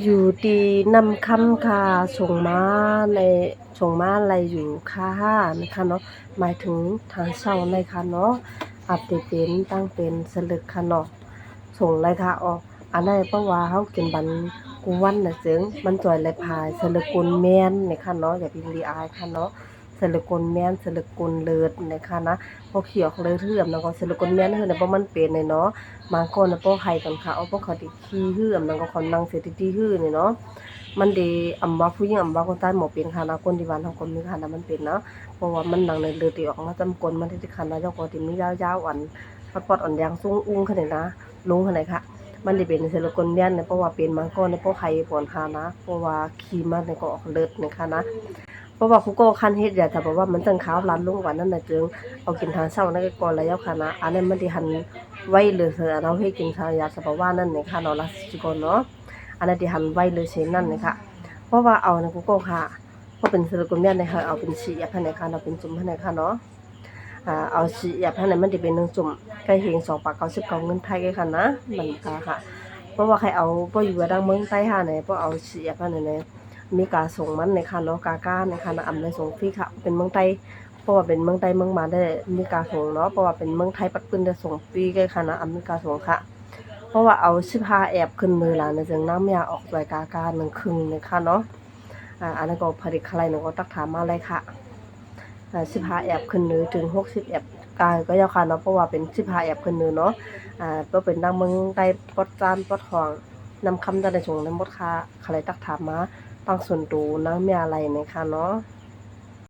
อยู่ดีนำคำค่ะส่งมาในส่งมาอะไรอยู่ค่ะนะคะเนาะหมายถึงทางช่องเลยค่ะเนาะอัปเดตเป็นตั้งเป็นสลึกค่ะเนาะส่งเลยค่ะออกอันนั้นเพราะว่าเฮากินบันกูวันน่ะจึงมันจ่อยเลยพายสลึกกุลแม่นนี่ค่ะเนาะอย่าไปรีอายค่ะเนาะสลึกกุลแม่นสลึกกุลเลิศนี่ค่ะนะบ่เขียวเลยเทื่อมแล้วก็สลึกกุลแม่นเฮือน่ะบ่มันเป็นเลยเนาะ บางคนน่ะโป้ไข่กันค่ะเอาพวกเขาติขี้หื้ออำนั้นก็คนนั่งเสียติหื้อนี่เนาะมันดีอำว่าผู้หญิงอำว่าคนใต้หมอเป็นค่ะนะคนที่บ้านเฮาก็มีค่ะนะมันเป็นเนาะเพราะว่ามันดังในเลือดที่ออกมาจำกลมันที่คันนะเจ้าก็ที่มียาวๆอันปอดๆอ่อนยางสูงอุ้งขนาดนะลุงขนาดค่ะมันได้เป็นเซลล์กลเมียนเนี่ยเพราะว่าเป็นบางคนในพวกไข่ปอนหานะเพราะว่าขี้มันเนี่ยก็ออกเลือดนี่ค่ะนะเพราะว่าคุก็คันเฮ็ดอย่าแต่บอกว่ามันจังขาวร้านลุงวันนั้นน่ะจึงเอากินทางเช้านั่นก็ก่อนแล้วค่ะนะอันนั้นมันที่หัน ไว้เลยเสือเราให้กินชายาสปาว่านั่นเนี่ยค่ะเนาะลาสิกอนเนาะอันนั้นที่หันไว้เลยเช่นนั่นเลยค่ะเพราะว่าเอานะกูก็ค่ะเพราะเป็นศิลปกรเนี่ยนะคะเอาเป็นสีอันไหนค่ะเราเป็นจุ่มอันไหนค่ะเนาะเอาสีอันไหนมันจะเป็นหนึ่งจุ่มใกล้เคียง2.99 เงินไทยกันค่ะนะมันค่ะเพราะว่าใครเอาเพราะอยู่ดังเมืองใต้ค่ะไหนเพราะเอาสีอันไหนเนี่ยมีการส่งมันในค่ะเนาะกาก้าในค่ะนะอำในส่งฟรีค่ะเป็นเมืองใต้ เพราะว่าเป็นเมืองใต้เมืองมาได้มีการส่งเนาะเพราะว่าเป็นเมืองไทยปัดปืนได้ส่งฟรีกันค่ะนะอเมริกาส่งค่ะเพราะว่าเอา15แอบขึ้นมือล่ะในจังน้ำยาออกรายการการ1ครึ่งเลยค่ะเนาะอันนั้นก็ผลิตใครหนูก็ตักถามมาเลยค่ะ15แอบขึ้นมือถึง60แอบกายก็ยาวค่ะเนาะเพราะว่าเป็น15แอบขึ้นมือเนาะก็เป็นดังเมืองใต้ปอดจานปอดทองนำคำได้ส่งในหมดค่ะใครตักถามมาตั้งส่วนดูน้ำยาอะไรนะคะเนาะ